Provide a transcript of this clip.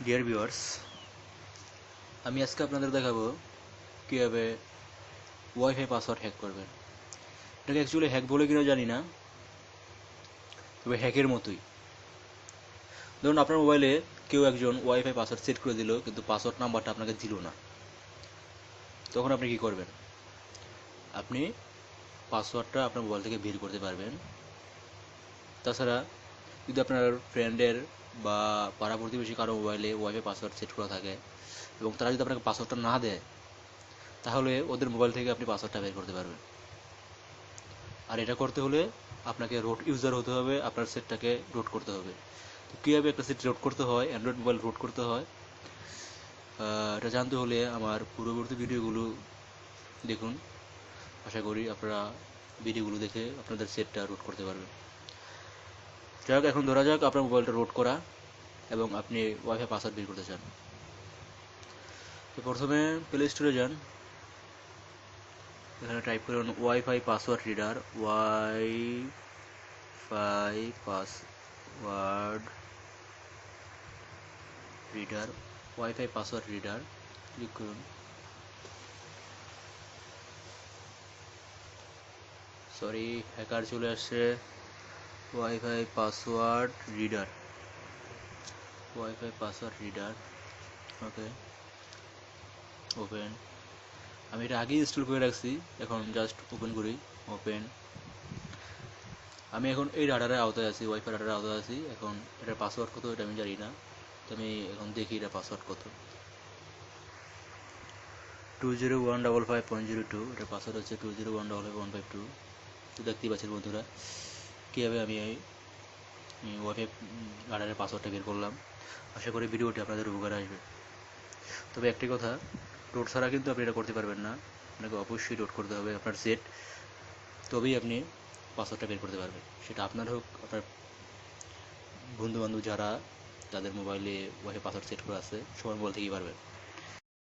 Dear viewers, আমি আজকে আপনাদের দেখাবো কীভাবে ওয়াইফাই পাসওয়ার্ড হ্যাক করবেন। এটাকে অ্যাকচুয়ালি হ্যাক বলে কিনা জানি না, তবে হ্যাকের মতোই। ধরুন আপনার মোবাইলে কেউ একজন ওয়াইফাই পাসওয়ার্ড সেট করে দিল, কিন্তু পাসওয়ার্ড নাম্বারটা আপনাকে দিল না। তখন আপনি কী করবেন? আপনি পাসওয়ার্ডটা আপনার মোবাইল থেকে বের করতে পারবেন। তাছাড়া যদি আপনার ফ্রেন্ডের বা পাড়া প্রতিবেশী কারো মোবাইলে ওয়াইফাই পাসওয়ার্ড সেট করা থাকে এবং তারা যদি আপনাকে পাসওয়ার্ডটা না দেয়, তাহলে ওদের মোবাইল থেকে আপনি পাসওয়ার্ডটা বের করতে পারবেন। আর এটা করতে হলে আপনাকে রুট ইউজার হতে হবে, আপনার সেটটাকে রুট করতে হবে। তো কীভাবে একটা সেট রুট করতে হয়, অ্যান্ড্রয়েড মোবাইল রুট করতে হয়, এটা জানতে হলে আমার পূর্ববর্তী ভিডিওগুলো দেখুন। আশা করি আপনারা ভিডিওগুলো দেখে আপনাদের সেটটা রুট করতে পারবেন। যাক, এখন ধরা যাক আপনার মোবাইলটা রুট করা এবং আপনি ওয়াইফাই পাসওয়ার্ড বের করতে চান। তো প্রথমে প্লে স্টোরে যান, এখানে টাইপ করুন wifi password reader, wifi password reader, wifi password reader click করুন। সরি, হ্যাকার চলে আসছে। Wifi password reader, wifi password reader, okay, open. আমি এটা আগেই ইনস্টল করে রাখছি, এখন জাস্ট ওপেন করি। ওপেন। আমি এখন এই ডাটার আওতায় আছি, ওয়াইফাই ডাটার আওতায় আছি। এখন এটার পাসওয়ার্ড কত এটা আমি জানি না, তো আমি এখন দেখি এটা পাসওয়ার্ড কত। 20155.02, এটার পাসওয়ার্ড হচ্ছে 20155.152। তো দেখতেই পাচ্ছেন বন্ধুরা কীভাবে আমি এই ওয়াইফাই ডাটারের পাসওয়ার্ডটা বের করলাম। আশা করি ভিডিওটি আপনাদের উপকারে আসবে। তবে একটি কথা, রোড ছাড়া কিন্তু আপনি এটা করতে পারবেন না। আপনাকে অবশ্যই রোড করতে হবে আপনার সেট, তবেই আপনি পাসওয়ার্ডটা বের করতে পারবেন। সেটা আপনার হোক, আপনার বন্ধুবান্ধব যারা তাদের মোবাইলে ওয়াইফাই পাসওয়ার্ড সেট করা আছে, সবার মোবাইল থেকেই পারবেন।